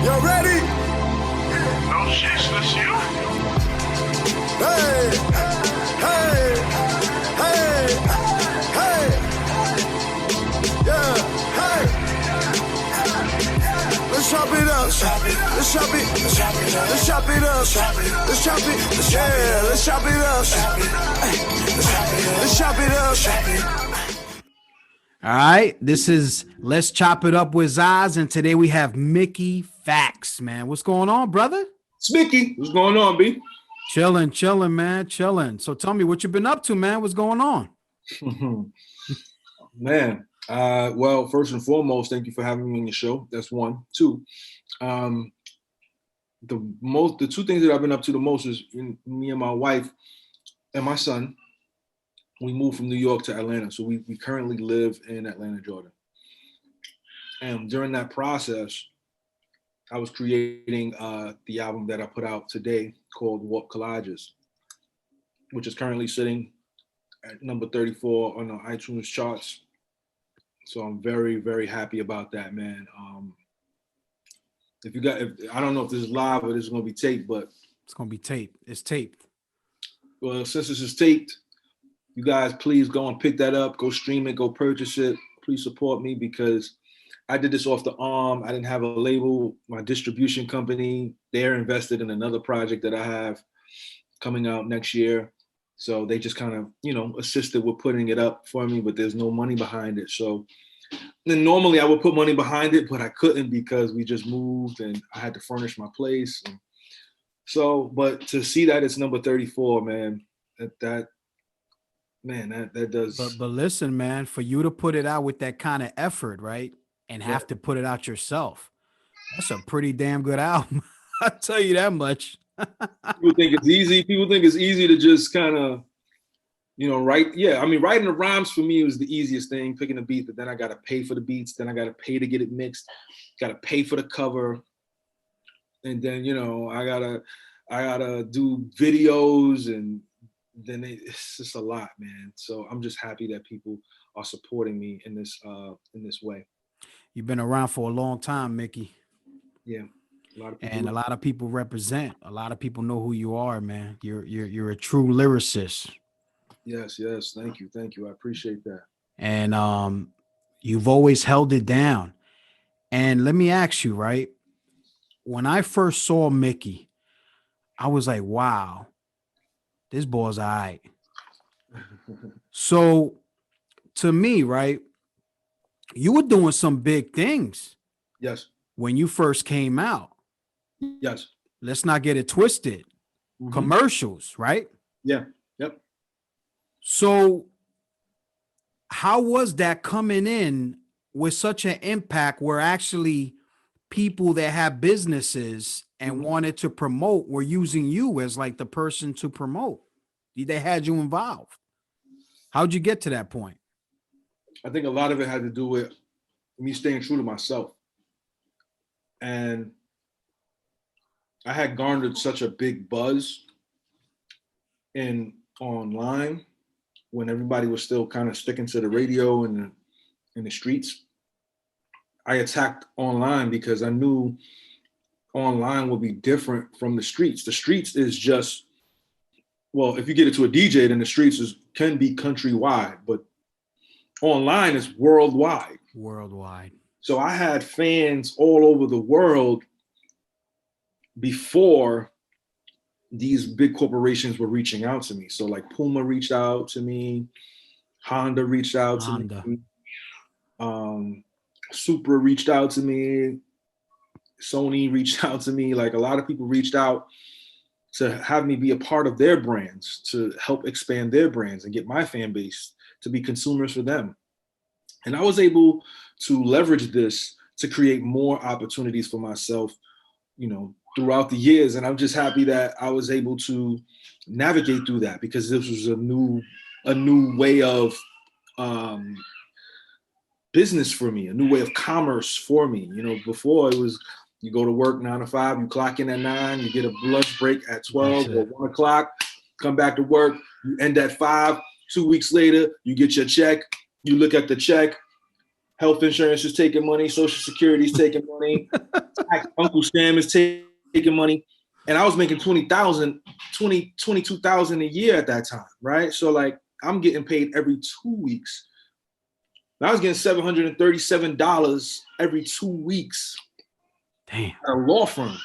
You ready? No shit, that's you. Hey, hey, hey, hey, yeah, hey. Let's chop it up. Let's chop it. Let's chop it up. Let's chop it. Yeah, let's chop it up. Let's chop it up. All right, this is Let's Chop It Up with Zaz, and today we have Mickey Factz, man. What's going on, brother? It's Mickey. What's going on, B? Chilling, man, chilling. So tell me what you've been up to, man. What's going on? Man, well, first and foremost, thank you for having me on your show. That's one. Two, the two things that I've been up to the most is me and my wife and my son. We moved from New York to Atlanta, so we currently live in Atlanta, Georgia. And during that process, I was creating the album that I put out today called Warp Collages, which is currently sitting at number 34 on the iTunes charts. So I'm very, very happy about that, man. I don't know if this is live or this is going to be taped, but It's going to be taped. It's taped. Well, since this is taped, you guys please go and pick that up, go stream it, go purchase it. Please support me because I did this off the arm. I didn't have a label. My distribution company, they're invested in another project that I have coming out next year. So they just kind of, assisted with putting it up for me, but there's no money behind it. So then normally I would put money behind it, but I couldn't because we just moved and I had to furnish my place. And so, but to see that it's number 34, man, that does. But listen, man, for you to put it out with that kind of effort, right, and have to put it out yourself, that's a pretty damn good album. I'll tell you that much. People think it's easy. People think it's easy to just kind of, write. Yeah, I mean, writing the rhymes for me was the easiest thing, picking the beat, but then I got to pay for the beats. Then I got to pay to get it mixed. Got to pay for the cover. And then, I gotta do videos, and then it's just a lot, man. So I'm just happy that people are supporting me in this way. You've been around for a long time, Mickey. Yeah. A lot of people represent. A lot of people know who you are, man. You're a true lyricist. Yes. Thank you. I appreciate that. And you've always held it down. And let me ask you, right? When I first saw Mickey, I was like, wow, this boy's all right. So to me, right, you were doing some big things. Yes. When you first came out. Yes. Let's not get it twisted. Mm-hmm. Commercials, right? Yeah. Yep. So how was that coming in with such an impact where actually people that have businesses and wanted to promote were using you as like the person to promote? They had you involved. How'd you get to that point? I think a lot of it had to do with me staying true to myself. And I had garnered such a big buzz online when everybody was still kind of sticking to the radio and in the streets. I attacked online because I knew online would be different from the streets. The streets is just, well, if you get it to a DJ, then the streets can be countrywide, but online is worldwide. Worldwide. So I had fans all over the world before these big corporations were reaching out to me. So like Puma reached out to me, Honda reached out to me, Supra reached out to me, Sony reached out to me. Like a lot of people reached out to have me be a part of their brands, to help expand their brands and get my fan base to be consumers for them. And I was able to leverage this to create more opportunities for myself, throughout the years. And I'm just happy that I was able to navigate through that because this was a new way of business for me, a new way of commerce for me. Before it was, you go to work 9 to 5, you clock in at 9, you get a lunch break at 12 or 1 o'clock, come back to work, you end at 5, 2 weeks later, you get your check. You look at the check. Health insurance is taking money. Social Security is taking money. Uncle Sam is taking money. And I was making $22,000 a year at that time, right? So like I'm getting paid every 2 weeks. And I was getting $737 every 2 weeks. Damn. At a law firm,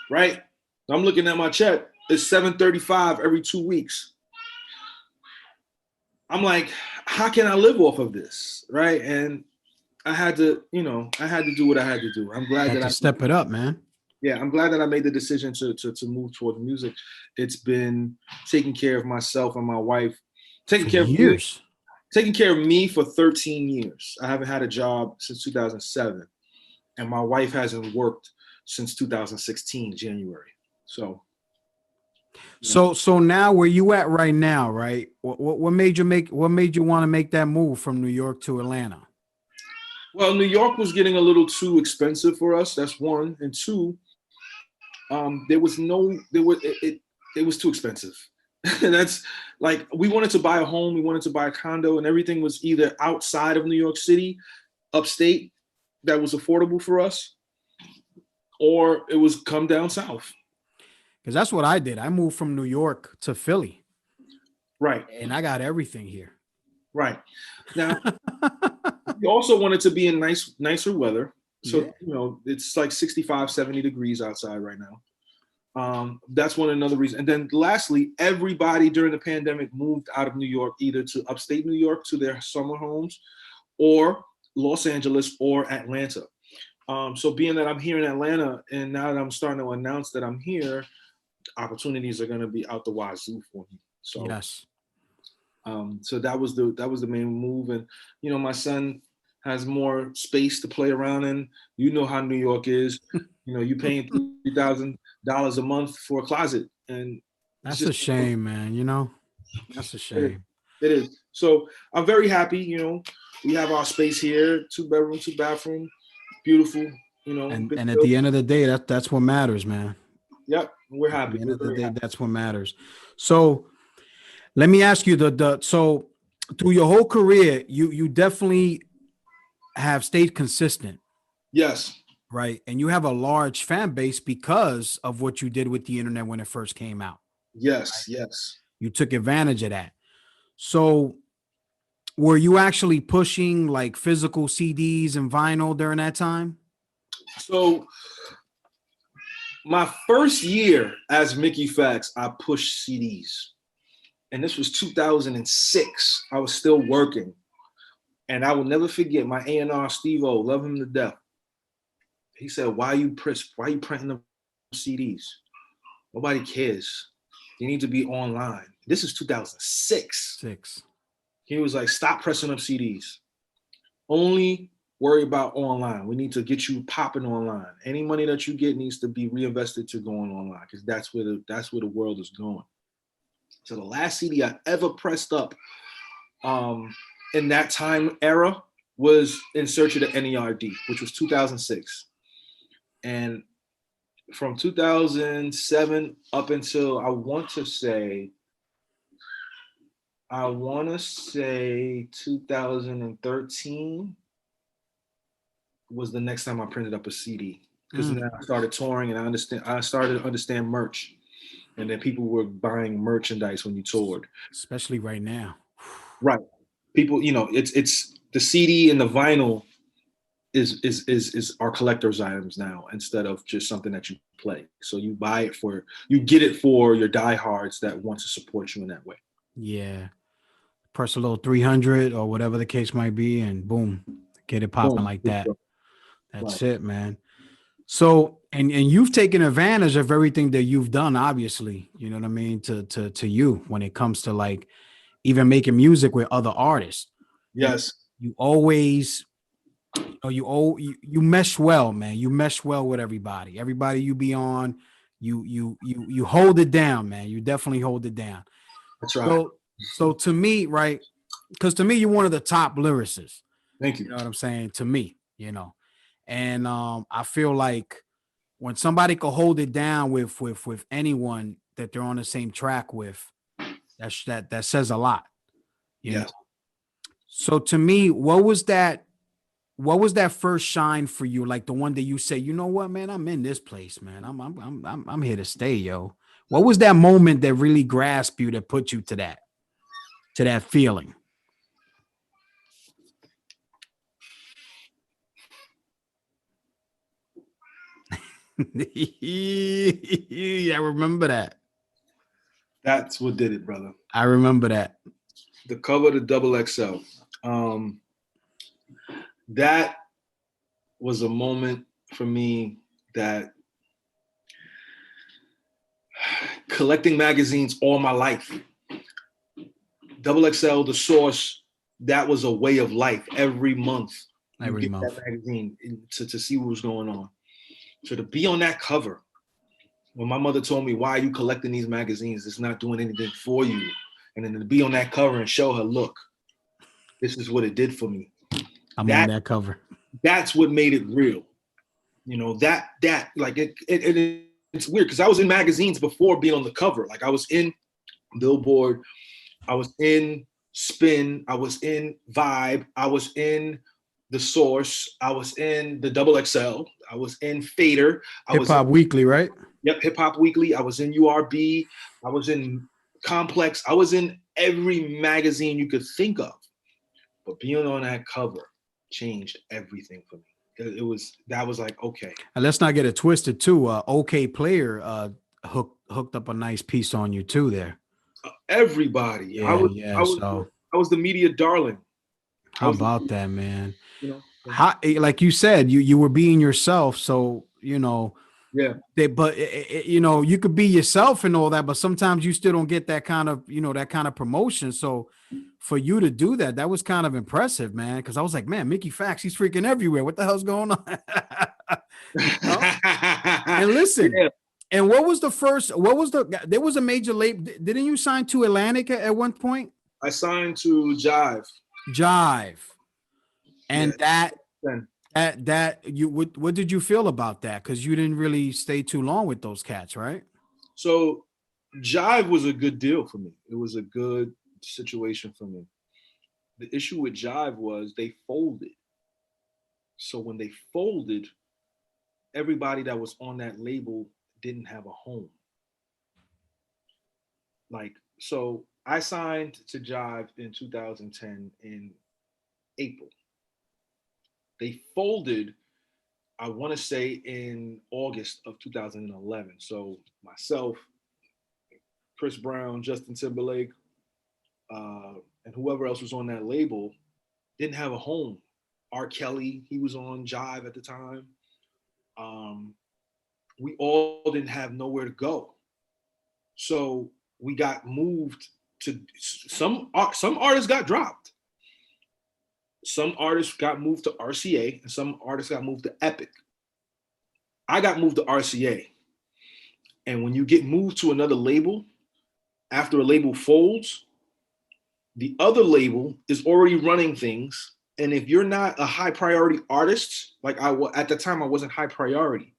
right? I'm looking at my check. It's $735 every 2 weeks. I'm like, how can I live off of this, right? And I had to, do what I had to do. I'm glad that I step it up, man. Yeah, I'm glad that I made the decision to move towards music. It's been taking care of myself and my wife, taking care of me for 13 years. I haven't had a job since 2007, and my wife hasn't worked since 2016 January. So now where you at right now, right? What made you want to make that move from New York to Atlanta? Well, New York was getting a little too expensive for us. That's one, and two, it was too expensive. And that's like, we wanted to buy a home, we wanted to buy a condo, and everything was either outside of New York City, upstate, that was affordable for us, or it was come down south. Because that's what I did. I moved from New York to Philly. Right. And I got everything here. Right. Now, we also wanted to be in nicer weather. So, it's like 65, 70 degrees outside right now. That's another reason. And then lastly, everybody during the pandemic moved out of New York, either to upstate New York to their summer homes, or Los Angeles or Atlanta. So being that I'm here in Atlanta, and now that I'm starting to announce that I'm here, opportunities are going to be out the wazoo for me. So yes. So that was the main move. And my son has more space to play around in. You know how New York is. You paying $3,000 a month for a closet, and that's a shame, man. That's a shame. It is. So I'm very happy. We have our space here, 2 bedroom, 2 bathroom, beautiful. And at the end of the day, that's what matters, man. Yep, we're happy. At the end of the day, that's what matters. So let me ask you so through your whole career, you definitely have stayed consistent. Yes. Right. And you have a large fan base because of what you did with the internet when it first came out. Yes. Right? Yes. You took advantage of that. So were you actually pushing like physical CDs and vinyl during that time? So my first year as Mickey Factz, I pushed CDs. And this was 2006. I was still working. And I will never forget my A&R, Steve-O, love him to death. He said, why are you printing them CDs? Nobody cares. You need to be online. This is 2006. He was like, stop pressing up CDs. Only worry about online. We need to get you popping online. Any money that you get needs to be reinvested to going online, because that's where the world is going. So the last CD I ever pressed up in that time era was In Search of the NERD, which was 2006. And from 2007 up until I want to say 2013 was the next time I printed up a CD, because then I started touring and I started to understand merch, and then people were buying merchandise when you toured, especially right now. Right, people, it's the CD and the vinyl is our collector's items now, instead of just something that you play. So you get it for your diehards that want to support you in that way. Yeah. Press a little 300 or whatever the case might be, and boom, get it popping like that. That's it, man. So, and you've taken advantage of everything that you've done, obviously, you know what I mean, to you when it comes to like even making music with other artists. Yes. You always, you mesh well, man. You mesh well with everybody. Everybody you be on, you hold it down, man. You definitely hold it down. That's right. So to me, right, because to me, you're one of the top lyricists. Thank you. You know what I'm saying? To me, and I feel like when somebody could hold it down with anyone that they're on the same track with, that says a lot. Yeah. So to me, what was that first shine for you? Like the one that you say, you know what, man, I'm in this place, man. I'm here to stay, yo. What was that moment that really grasped you, that put you to that feeling? I remember that. That's what did it, brother. I remember that. The cover of the Double XL. That was a moment for me that collecting magazines all my life. Double XL, The Source, that was a way of life. Every month, Every month. that magazine to see what was going on. So to be on that cover, when my mother told me, why are you collecting these magazines? It's not doing anything for you. And then to be on that cover and show her, look, this is what it did for me. I'm on that cover. That's what made it real. You know, that like it's weird because I was in magazines before being on the cover. Like I was in Billboard, I was in Spin, I was in Vibe, I was in The Source, I was in the Double XL, I was in Fader, Hip Hop Weekly, right? Yep, Hip Hop Weekly. I was in URB, I was in Complex, I was in every magazine you could think of. But being on that cover changed everything for me. That was like, okay. And let's not get it twisted too. OK Player hooked up a nice piece on you too there. Everybody. Yeah, I was the media darling. How about that, man? You know, how, like you said, you were being yourself. So, you know, yeah. But you know, you could be yourself and all that, but sometimes you still don't get that kind of, you know, that kind of promotion. So for you to do that, that was kind of impressive, man. Because I was like, man, Mickey Factz, he's freaking everywhere. What the hell's going on? You know? And listen, yeah. And there was a major label. Didn't you sign to Atlantic at one point? I signed to Jive. And yeah. What did you feel about that? Because you didn't really stay too long with those cats, right? So Jive was a good deal for me. It was a good situation for me. The issue with Jive was they folded. So when they folded, everybody that was on that label didn't have a home. Like, so I signed to Jive in 2010 in April. They folded, I want to say in August of 2011. So myself, Chris Brown, Justin Timberlake, and whoever else was on that label didn't have a home. R. Kelly, he was on Jive at the time. We all didn't have nowhere to go. So we got moved to some artists got dropped. Some artists got moved to RCA and some artists got moved to Epic. I got moved to RCA. And when you get moved to another label, after a label folds, the other label is already running things. And if you're not a high priority artist, like at the time I wasn't high priority,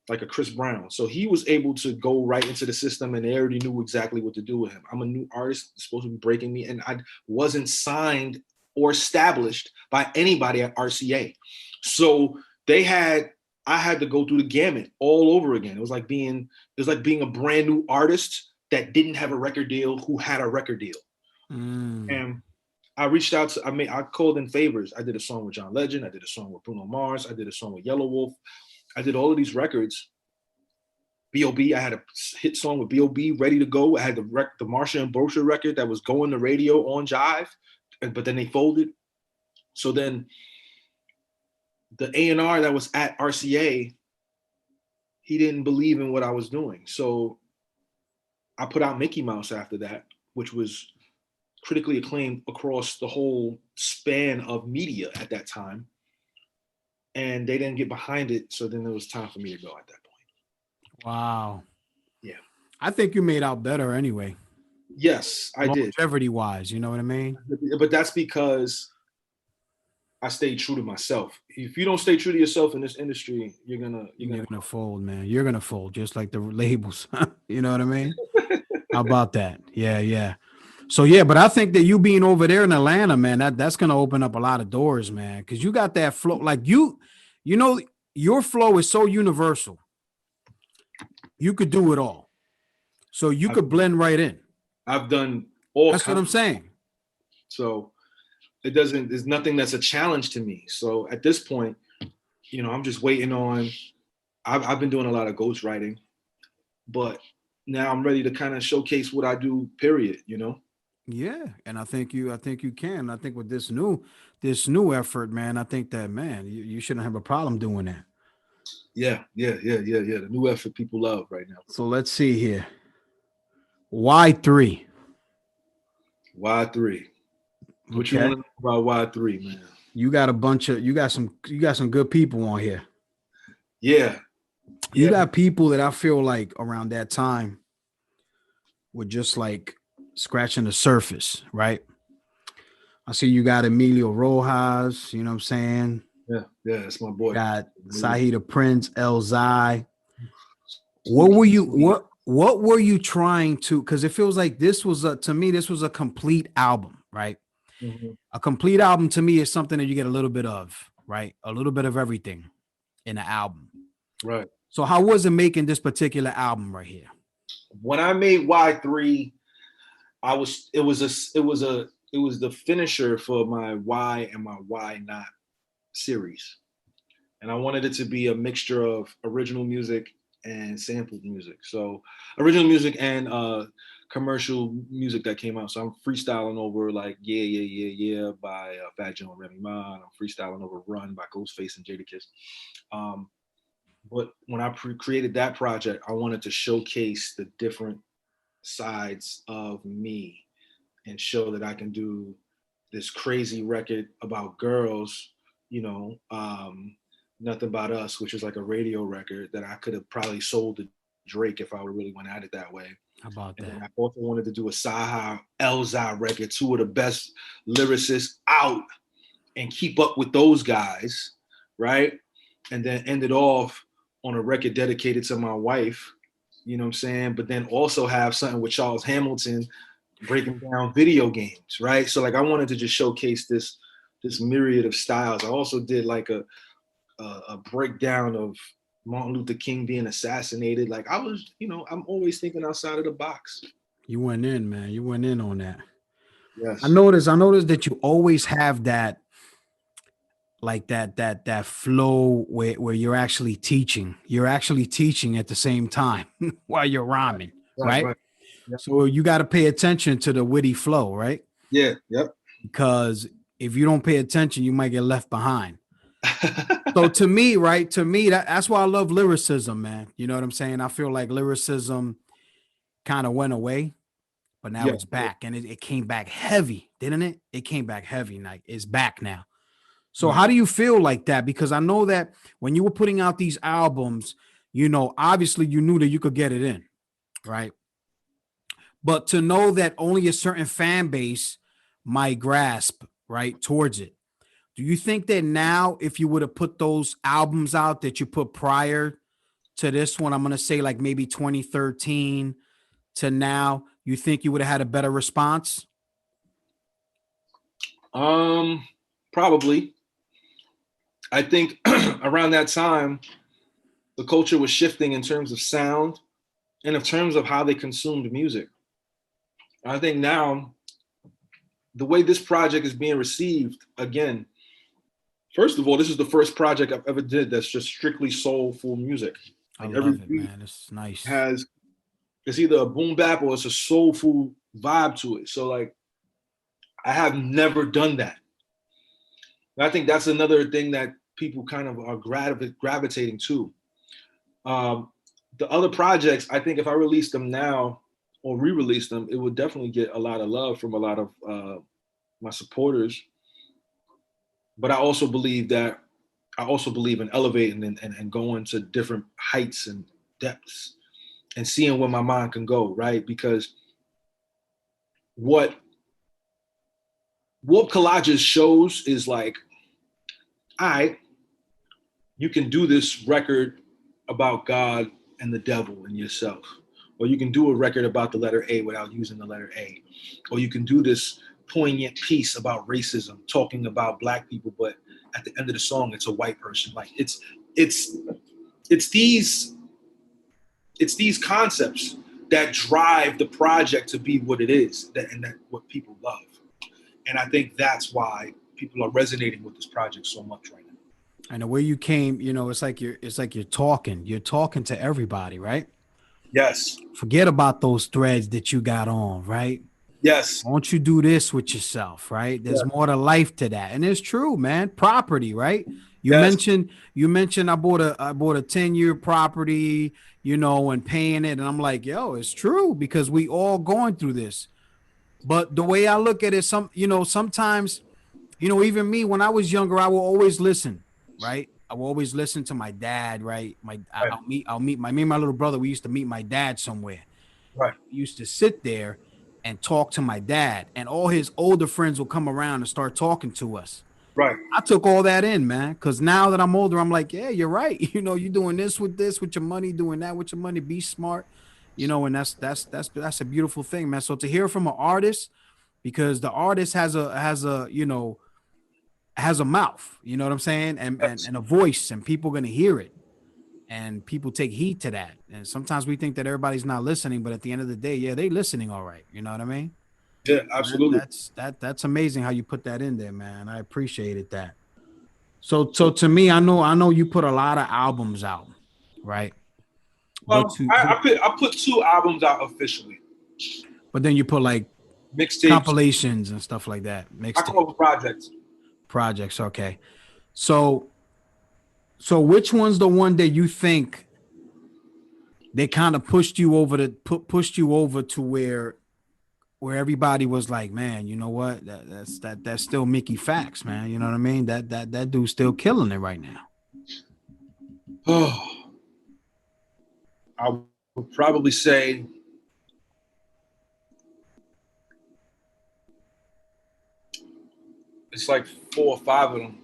like a Chris Brown. So he was able to go right into the system and they already knew exactly what to do with him. I'm a new artist, supposed to be breaking me, and I wasn't signed or established by anybody at RCA. So I had to go through the gamut all over again. It was like being a brand new artist that didn't have a record deal who had a record deal. And I reached out to, I called in favors. I did a song with John Legend. I did a song with Bruno Mars. I did a song with Yellow Wolf. I did all of these records. B.O.B. I had a hit song with B.O.B. ready to go. I had the Marsha and Brosher record that was going to radio on Jive, but then they folded. So then the A&R that was at RCA, he didn't believe in what I was doing. So I put out Mickey Mouse after that, which was critically acclaimed across the whole span of media at that time. And they didn't get behind it. So then it was time for me to go at that point. Wow. Yeah. I think you made out better anyway. Yes, I did. Longevity wise, you know what I mean? But that's because I stayed true to myself. If you don't stay true to yourself in this industry, you're gonna fold, man. You're gonna fold just like the labels. You know what I mean? How about that? Yeah. So yeah, but I think that you being over there in Atlanta, man, that's gonna open up a lot of doors, man. Cause you got that flow. Like you know, your flow is so universal. You could do it all. So you could blend right in. I've done all That's what I'm saying. So there's nothing that's a challenge to me. So at this point, you know, I'm just waiting on, I've been doing a lot of ghostwriting, but now I'm ready to kind of showcase what I do, period, you know? Yeah. And I think you can. I think with this new effort, man, I think that, man, you shouldn't have a problem doing that. Yeah. The new effort people love right now. So let's see here. Y3. Y3. What you want to know about Y3, man? You got some good people on here. Yeah. You got people that I feel like around that time were just like scratching the surface, right? I see you got Emilio Rojas, you know what I'm saying? Yeah, that's my boy. Got Sahida Prince, El Zai. What were you trying to, because it feels like this was a complete album, right? Mm-hmm. A complete album to me is something that you get a little bit of, right? A little bit of everything in the album. Right. So how was it making this particular album right here? When I made Y3, it was the finisher for my Why and my Why Not series. And I wanted it to be a mixture of original music and sampled music. So original music and commercial music that came out. So I'm freestyling over like Yeah by Fat Joe and Remy Ma. I'm freestyling over Run by Ghostface and Jadakiss. But when I created that project, I wanted to showcase the different sides of me and show that I can do this crazy record about girls, you know, Nothing About Us, which is like a radio record that I could have probably sold to Drake if I would really went at it that way. How about that? And I also wanted to do a Saha Elzai record, two of the best lyricists out, and keep up with those guys, right? And then end it off on a record dedicated to my wife, you know what I'm saying? But then also have something with Charles Hamilton breaking down video games, right? So like I wanted to just showcase this myriad of styles. I also did like a breakdown of Martin Luther King being assassinated. Like I was, you know, I'm always thinking outside of the box. You went in, man. You went in on that. Yes. I noticed that you always have that, like that flow where you're actually teaching. You're actually teaching at the same time while you're rhyming, right? Yep. So you got to pay attention to the witty flow, right? Yeah. Yep. Because if you don't pay attention, you might get left behind. So to me, that's why I love lyricism, man. You know what I'm saying? I feel like lyricism kind of went away, but now it's back, and it came back heavy, didn't it? It came back heavy, like it's back now. So how do you feel like that? Because I know that when you were putting out these albums, you know, obviously you knew that you could get it in, right? But to know that only a certain fan base might grasp, right, towards it. Do you think that now, if you would have put those albums out that you put prior to this one, I'm going to say like maybe 2013 to now, you think you would have had a better response? Probably. I think around that time, the culture was shifting in terms of sound and in terms of how they consumed music. I think now, the way this project is being received, again, first of all, this is the first project I've ever did that's just strictly soulful music. Like I love it, man. It's nice. It's either a boom bap or it's a soulful vibe to it. So like, I have never done that. And I think that's another thing that people kind of are gravitating to. The other projects, I think if I release them now or re-release them, it would definitely get a lot of love from a lot of my supporters. But I also believe in elevating and going to different heights and depths and seeing where my mind can go, right? Because what Collages shows is like, all right, you can do this record about God and the devil and yourself, Or you can do a record about the letter A without using the letter A. Or you can do this poignant piece about racism, talking about black people, but at the end of the song, it's a white person. Like it's these concepts that drive the project to be what it is, and that what people love. And I think that's why people are resonating with this project so much right now. And the way you came, you know, it's like you're talking to everybody, right? Yes. Forget about those threads that you got on, right? Yes. Won't you do this with yourself, right? There's more to life to that. And it's true, man. Property, right? You mentioned I bought a 10-year property, you know, and paying it. And I'm like, yo, it's true, because we all going through this. But the way I look at it, sometimes, you know, even me, when I was younger, I will always listen, right? I will always listen to my me and my little brother, we used to meet my dad somewhere. Right. We used to sit there and talk to my dad, and all his older friends will come around and start talking to us. Right. I took all that in, man, because now that I'm older, I'm like, yeah, you're right. You know, you're doing this with your money, doing that with your money. Be smart, you know, and that's a beautiful thing, man. So to hear from an artist, because the artist has a mouth, you know what I'm saying, and a voice, and people are gonna hear it. And people take heed to that. And sometimes we think that everybody's not listening, but at the end of the day, yeah, they listening all right. You know what I mean? Yeah, absolutely. That's amazing how you put that in there, man. I appreciated that. So to me, I know you put a lot of albums out, right? Well, I put 2 albums out officially. But then you put like mixtapes, compilations and stuff like that. I call them projects. Okay. So which one's the one that you think they kind of pushed you over to where everybody was like, man, you know what? That's still Mickey Factz, man. You know what I mean? That dude's still killing it right now. Oh, I would probably say it's like 4 or 5 of them.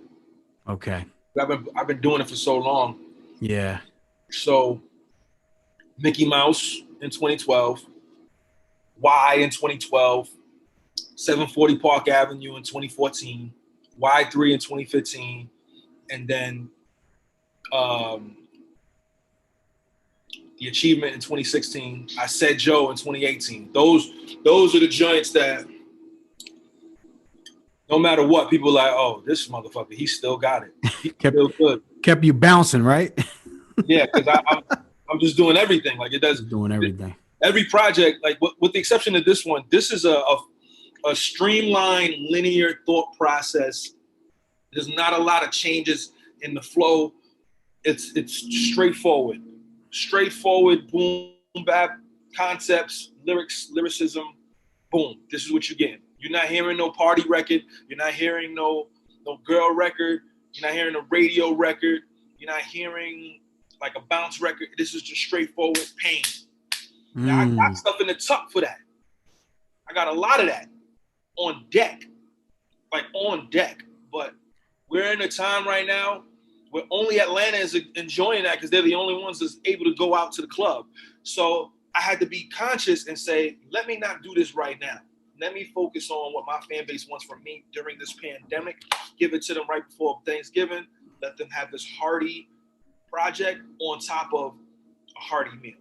Okay. I've been doing it for so long. Yeah. So Mickey Mouse in 2012, Y in 2012, 740 Park Avenue in 2014, Y3 in 2015, and then The Achievement in 2016. I Said Joe in 2018. Those are the joints that no matter what, people are like, oh, this motherfucker, he still got it. He's still good. Kept you bouncing, right? Yeah, because I'm just doing everything. Like it does. Doing everything. Every project, like with the exception of this one, this is a streamlined, linear thought process. There's not a lot of changes in the flow. It's straightforward, boom bap concepts, lyricism, boom. This is what you're getting. You're not hearing no party record. You're not hearing no girl record. You're not hearing a radio record. You're not hearing like a bounce record. This is just straightforward pain. Now, I got stuff in the tuck for that. I got a lot of that on deck. But we're in a time right now where only Atlanta is enjoying that because they're the only ones that's able to go out to the club. So I had to be conscious and say, let me not do this right now. Let me focus on what my fan base wants from me during this pandemic. Give it to them right before Thanksgiving. Let them have this hearty project on top of a hearty meal.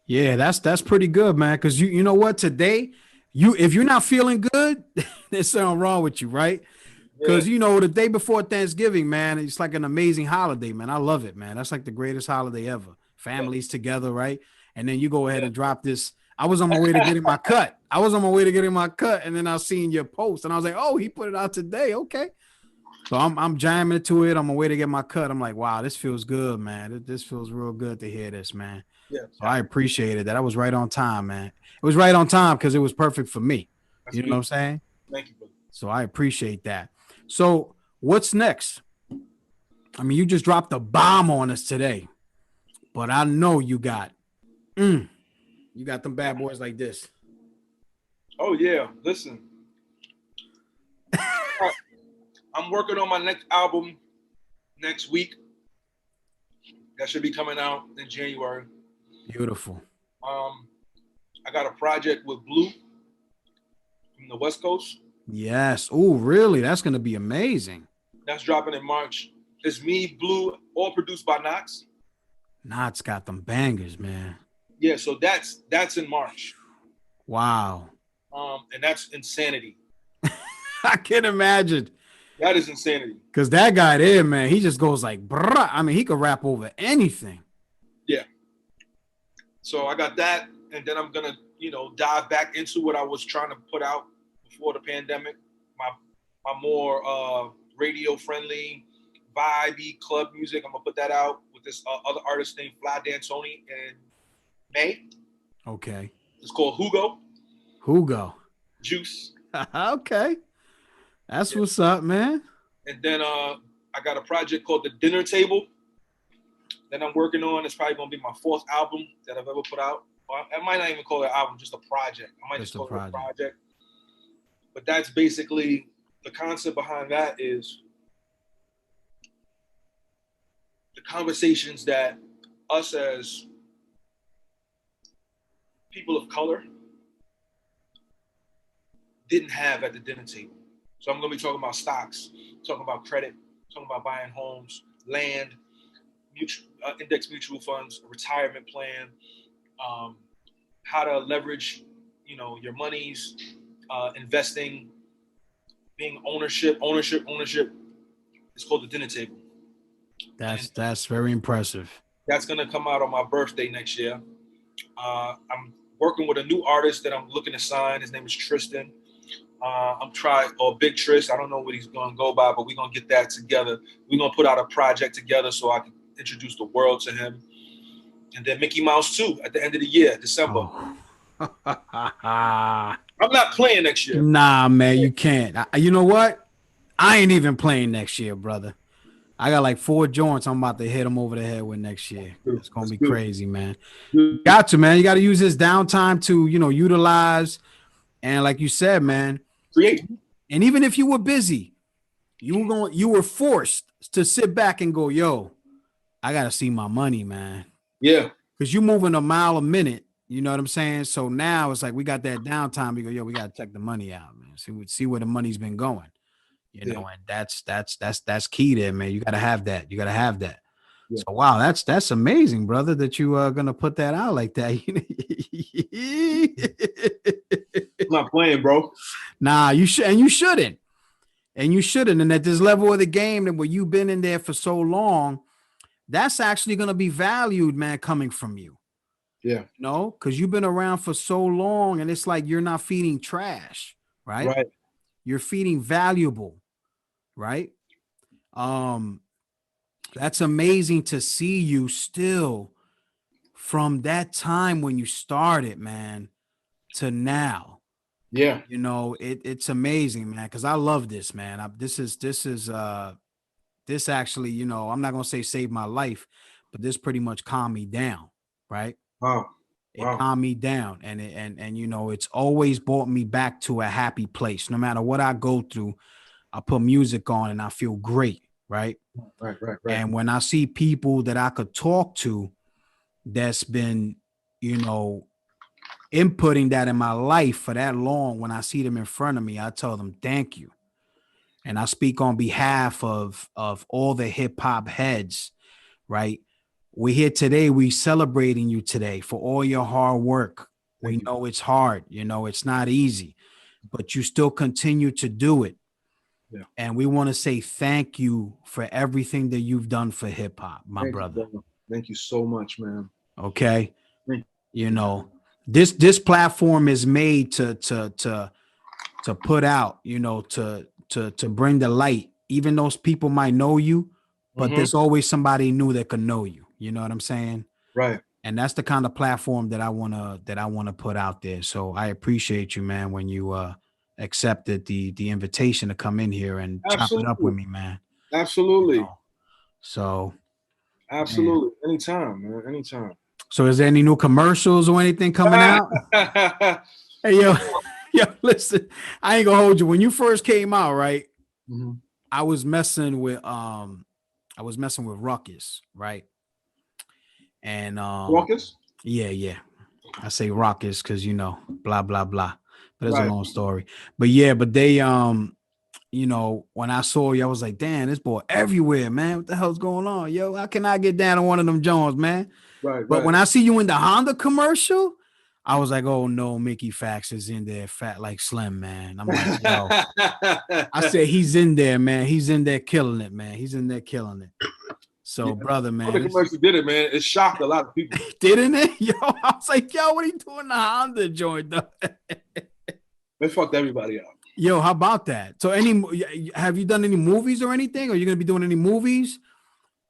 Yeah, that's pretty good, man. Because you know what, today, if you're not feeling good, there's something wrong with you, right? Because you know, the day before Thanksgiving, man, it's like an amazing holiday, man. I love it, man. That's like the greatest holiday ever. Families together, right? And then you go ahead and drop this. I was on my way to getting my cut. And then I seen your post, and I was like, oh, he put it out today. Okay. So I'm jamming to it. I'm on my way to get my cut. I'm like, wow, this feels good, man. This feels real good to hear this, man. Yeah. So I appreciated that. I was right on time, man. It was right on time because it was perfect for me. That's you know what I'm saying? Thank you, brother. So I appreciate that. So what's next? I mean, you just dropped a bomb on us today, but I know you got them bad boys like this. Oh yeah, listen. I'm working on my next album next week. That should be coming out in January. Beautiful. I got a project with Blue from the West Coast. Yes. Oh, really? That's gonna be amazing. That's dropping in March. It's me, Blue, all produced by Knox. Knox got them bangers, man. Yeah, so that's in March. Wow. And that's insanity. I can imagine. That is insanity. Cause that guy there, man, he just goes like, bruh. I mean, he could rap over anything. Yeah. So I got that, and then I'm gonna, dive back into what I was trying to put out before the pandemic. My more radio friendly, vibey club music. I'm gonna put that out with this other artist named Fly D'Antoni in May. Okay. It's called Hugo. Hugo. Juice. Okay. That's what's up, man. And then I got a project called The Dinner Table that I'm working on. It's probably gonna be my 4th album that I've ever put out. I might not even call it an album, just a project. I might just call it a project. But that's basically the concept behind that is the conversations that us as people of color didn't have at the dinner table. So I'm gonna be talking about stocks, talking about credit, talking about buying homes, land, index mutual funds, a retirement plan, how to leverage, your monies, investing, being ownership. It's called The Dinner Table. That's very impressive. That's gonna come out on my birthday next year. I'm working with a new artist that I'm looking to sign. His name is Tristan. Big Tris. I don't know what he's gonna go by, but we're gonna get that together. We're gonna put out a project together so I can introduce the world to him. And then Mickey Mouse too at the end of the year, December. Oh. I'm not playing next year. Nah, man, you can't. You know what? I ain't even playing next year, brother. I got like 4 joints I'm about to hit him over the head with next year. It's gonna be crazy, man. Got to, man. You got to use this downtime to, utilize. And like you said, man, create. And even if you were busy, you were forced to sit back and go, yo, I gotta see my money, man. Yeah. Because you're moving a mile a minute. You know what I'm saying? So now it's like we got that downtime. We go, yo, we gotta check the money out, man. See where the money's been going. You know, and that's key there, man. You gotta have that. Yeah. So wow, that's amazing, brother, that you are gonna put that out like that. I'm not playing, bro. Nah, you shouldn't. And at this level of the game, that where you've been in there for so long, that's actually gonna be valued, man, coming from you. Yeah. No, because you've been around for so long, and it's like you're not feeding trash, right? Right. You're feeding valuable, right? That's amazing to see you still from that time when you started, man, to now. Yeah. It's amazing, man, because I love this, man. This actually, I'm not gonna say saved my life, but this pretty much calmed me down, right? Wow. It calmed me down, and it's always brought me back to a happy place. No matter what I go through, I put music on and I feel great, right? Right. And when I see people that I could talk to that's been, inputting that in my life for that long, when I see them in front of me, I tell them thank you. And I speak on behalf of all the hip hop heads, right? We're here today. We celebrating you today for all your hard work. We know it's hard. It's not easy, but you still continue to do it. Yeah. And we want to say thank you for everything that you've done for hip hop, my brother. Thank you so much, man. Okay. This platform is made to put out, to bring the light. Even those people might know you, but there's always somebody new that can know you. You know what I'm saying? Right. And that's the kind of platform that I wanna put out there. So I appreciate you, man, when you accepted the invitation to come in here and chop it up with me, man. Absolutely. So absolutely. Man. Anytime, man. Anytime. So is there any new commercials or anything coming out? Hey, yo, listen, I ain't gonna hold you. When you first came out, right? Mm-hmm. I was messing with Ruckus, right? And Ruckus? Yeah. I say raucous because blah blah blah. But it's Right. a long story. But yeah, but they when I saw you, I was like, damn, this boy everywhere, man. What the hell's going on? Yo, how can I get down on one of them Jones, man? Right. But when I see you in the Honda commercial, I was like, oh no, Mickey Factz is in there, fat like Slim, man. I'm like, yo. I said he's in there, man. He's in there killing it, man. He's in there killing it. So, brother, man. The commercial did it, man. It shocked a lot of people. Didn't it? Yo, I was like, yo, what are you doing the Honda joint, though? They fucked everybody up. Yo, how about that? So have you done any movies or anything? Are you going to be doing any movies?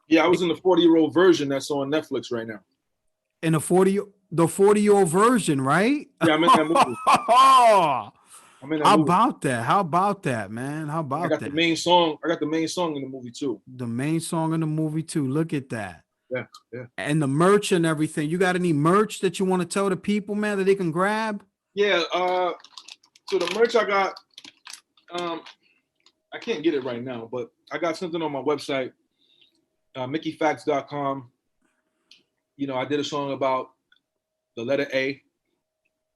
Yeah, I was in the 40-year-old version that's on Netflix right now. In the 40-year-old version, right? Yeah, I'm in that movie. How about that, man? How about that? I got the main song in the movie too. The main song in the movie too. Look at that. Yeah. And the merch and everything. You got any merch that you want to tell the people, man, that they can grab? Yeah. So the merch I got, I can't get it right now, but I got something on my website, MickeyFactz.com. I did a song about the letter A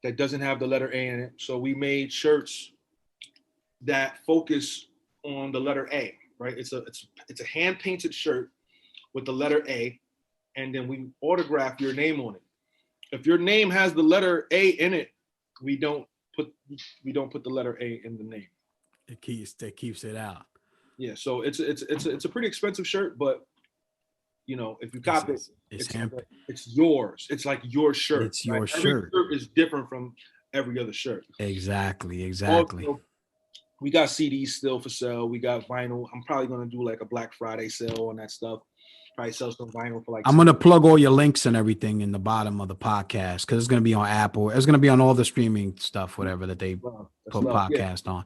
that doesn't have the letter A in it. So we made shirts that focus on the letter A, right? It's a hand-painted shirt with the letter A, and then we autograph your name on it. If your name has the letter A in it, we don't put the letter A in the name. It keeps it out. Yeah, so it's a pretty expensive shirt, but if you cop it, it's yours. It's like your shirt. It's your right? shirt. Every shirt is different from every other shirt. Exactly. Also, we got CDs still for sale. We got vinyl. I'm probably gonna do like a Black Friday sale on that stuff. Probably sell some vinyl for like. I'm gonna plug all your links and everything in the bottom of the podcast because it's gonna be on Apple. It's gonna be on all the streaming stuff, whatever that they put podcast on,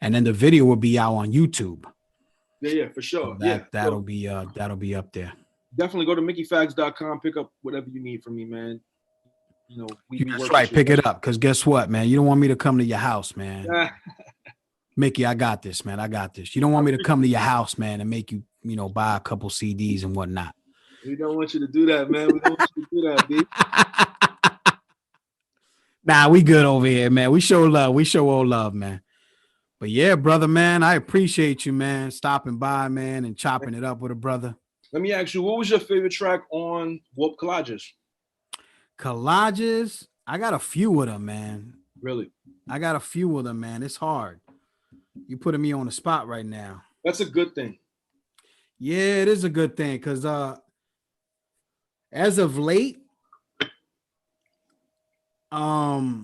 and then the video will be out on YouTube. Yeah, for sure. So that'll be up there. Definitely go to MickeyFactz.com. Pick up whatever you need from me, man. That's right. Pick it up because guess what, man? You don't want me to come to your house, man. Mickey, I got this, man. I got this. You don't want me to come to your house, man, and make you, buy a couple CDs and whatnot. We don't want you to do that, man. We don't want you to do that, B. Nah, we good over here, man. We show love. We show all love, man. But yeah, brother, man, I appreciate you, man, stopping by, man, and chopping it up with a brother. Let me ask you, what was your favorite track on Warp Collages? Collages? I got a few of them, man. Really? I got a few of them, man. It's hard. You putting me on the spot right now. That's a good thing. Yeah, it is a good thing because as of late, a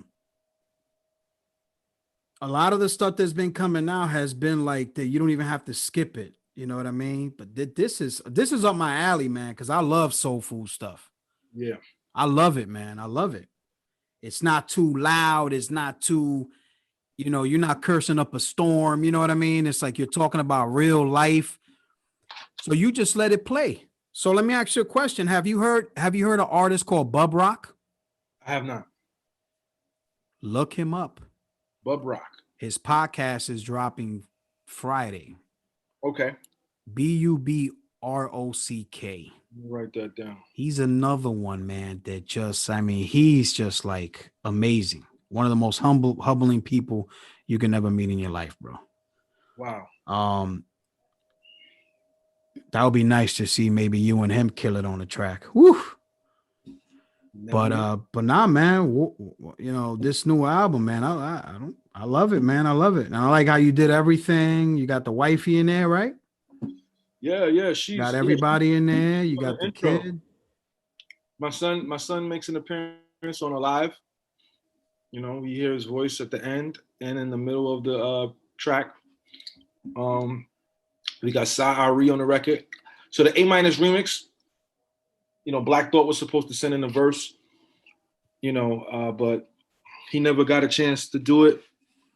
lot of the stuff that's been coming out has been like that. You don't even have to skip it. You know what I mean? But this is up my alley, man, because I love soul food stuff. Yeah. I love it, man. I love it. It's not too loud. It's not too, you're not cursing up a storm. You know what I mean? It's like you're talking about real life. So you just let it play. So let me ask you a question. Have you heard an artist called Bubrock? I have not. Look him up. Bubrock. His podcast is dropping Friday. Okay. Bubrock. Write that down. He's another one, man, that he's just like amazing. One of the most humbling people you can ever meet in your life, bro. Wow. That would be nice to see maybe you and him kill it on the track. Woo. But nah, man, this new album, man, I love it, man. I love it. And I like how you did everything. You got the wifey in there, right? Yeah. She's got everybody in there. You got the intro. kid. My son makes an appearance on a live. We hear his voice at the end and in the middle of the track. We got Sa Ari on the record. So the A- remix, Black Thought was supposed to send in a verse, but he never got a chance to do it.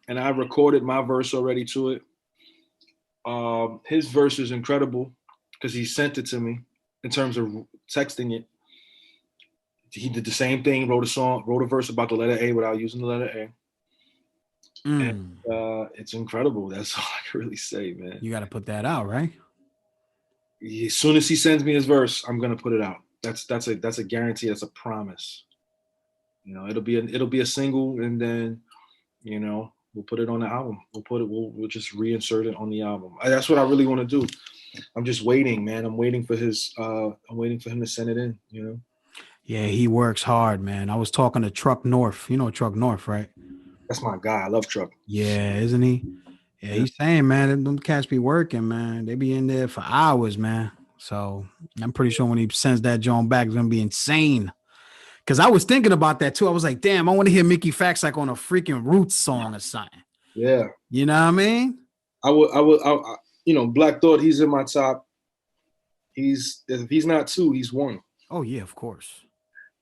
And I recorded my verse already to it. His verse is incredible because he sent it to me in terms of texting it. He did the same thing, wrote a verse about the letter A without using the letter A. And it's incredible. That's all I can really say, man. You got to put that out, right? As soon as he sends me his verse, I'm gonna put it out. That's a guarantee. That's a promise. You know, it'll be a single, and then, you know, we'll put it on the album. We'll just reinsert it on the album. That's what I really want to do. I'm just waiting, man. I'm waiting for him to send it in, you know? Yeah, he works hard, man. I was talking to Truck North. You know Truck North, right? That's my guy. I love Truck. Yeah, isn't he? Yeah, he's saying, man, them cats be working, man. They be in there for hours, man. So I'm pretty sure when he sends that joint back, it's gonna be insane. Cause I was thinking about that too. I was like, damn, I want to hear Mickey Factz like on a freaking Roots song or something. Yeah. You know what I mean? I you know, Black Thought, he's in my top. If he's not 2, he's 1. Oh yeah, of course.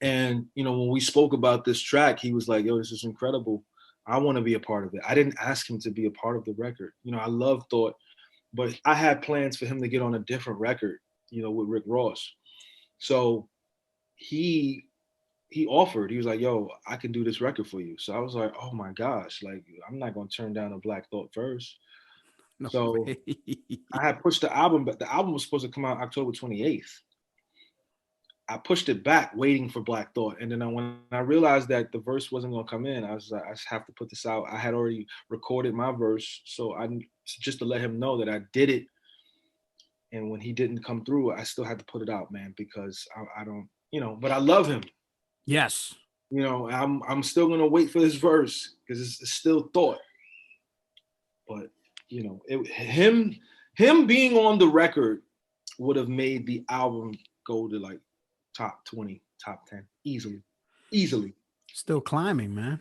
And, you know, when we spoke about this track, he was like, yo, this is incredible. I want to be a part of it. I didn't ask him to be a part of the record. You know, I love Thought, but I had plans for him to get on a different record, you know, with Rick Ross. So he offered. He was like, yo, I can do this record for you. So I was like, oh my gosh, like, I'm not going to turn down a Black Thought verse. No so way. I had pushed the album, but the album was supposed to come out October 28th. I pushed it back waiting for Black Thought. And then when I realized that the verse wasn't going to come in, I was like, I just have to put this out. I had already recorded my verse. So just to let him know that I did it. And when he didn't come through, I still had to put it out, man, because I don't, you know, but I love him. Yes. You know, I'm still going to wait for his verse because it's still Thought. But, you know, him being on the record would have made the album go to like top 20, top 10, easily. Still climbing, man.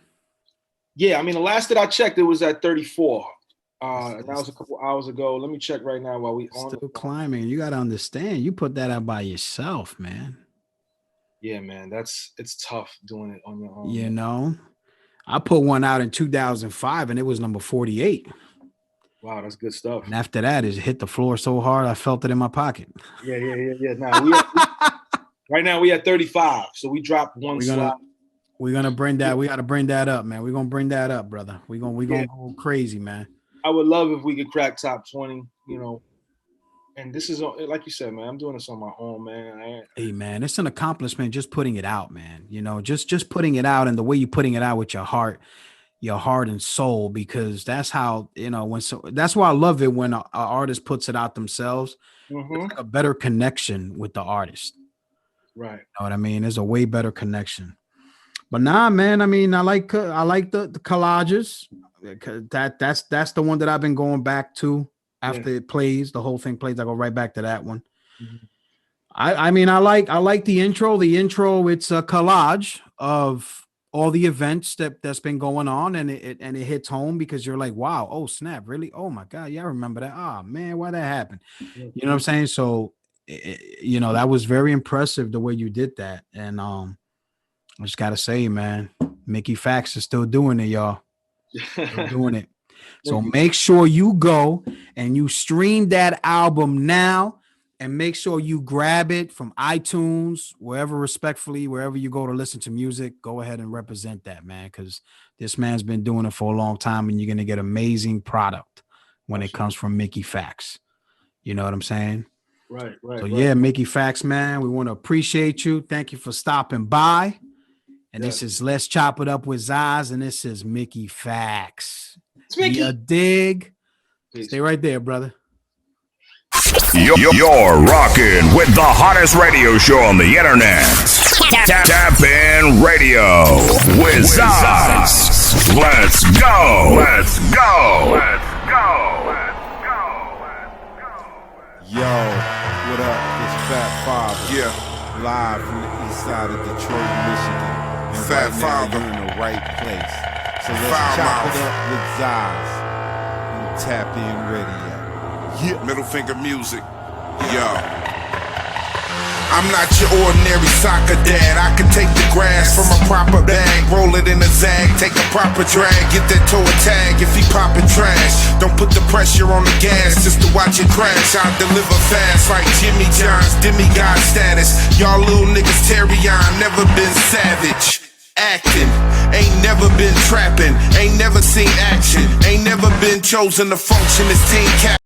Yeah, I mean, the last that I checked, it was at 34. And that was a couple hours ago. Let me check right now while we on. Still climbing. You got to understand, you put that out by yourself, man. Yeah, man, it's tough doing it on your own. You know, I put one out in 2005 and it was number 48. Wow, that's good stuff. And after that, it hit the floor so hard, I felt it in my pocket. Yeah. Right now we at 35, so we dropped one slot. We're gonna bring that. We got to bring that up, man. We're gonna bring that up, brother. We're gonna go crazy, man. I would love if we could crack top 20. You know, and this is like you said, man. I'm doing this on my own, man. Hey, man, it's an accomplishment just putting it out, man. You know, just putting it out, and the way you're putting it out with your heart and soul, because that's how, you know, that's why I love it when an artist puts it out themselves. Mm-hmm. It's like a better connection with the artist. Right. You know what I mean? There's a way better connection. But nah, man, I mean, I like the collages. That's the one that I've been going back to after it plays. The whole thing plays. I go right back to that one. Mm-hmm. I mean, I like the intro. The intro, it's a collage of all the events that's been going on, and it hits home because you're like, wow, oh snap, really? Oh my God, yeah, I remember that. Oh man, why that happened? You know what I'm saying? So, you know, that was very impressive the way you did that, and I just gotta say, man, Mickey Factz is still doing it, y'all. Still doing it. So make sure you go and you stream that album now. And make sure you grab it from iTunes, wherever you go to listen to music, go ahead and represent that, man, because this man's been doing it for a long time, and you're going to get amazing product when it comes from Mickey Factz. You know what I'm saying? Right. So, yeah, Mickey Factz, man, we want to appreciate you. Thank you for stopping by. And This is Let's Chop It Up with Zaz, and this is Mickey Factz. It's Mickey. You dig? Peace. Stay right there, brother. You're rocking with the hottest radio show on the internet. Tap In Radio with Zaz. Let's go. Yo, what up? It's Fat Father. Yeah. Live from the east side of Detroit, Michigan. And Fat right Father. Now, you're in the right place. So let's chop it up with Zaz. And Tap In Radio. Yeah. Middle finger music. Yo. I'm not your ordinary soccer dad. I can take the grass from a proper bag, roll it in a zag, take a proper drag, get that toe a tag if he poppin' trash. Don't put the pressure on the gas just to watch it crash. I deliver fast like Jimmy John's demigod status. Y'all little niggas Terry on, never been savage. Acting, ain't never been trapping, ain't never seen action, ain't never been chosen to function as team captain.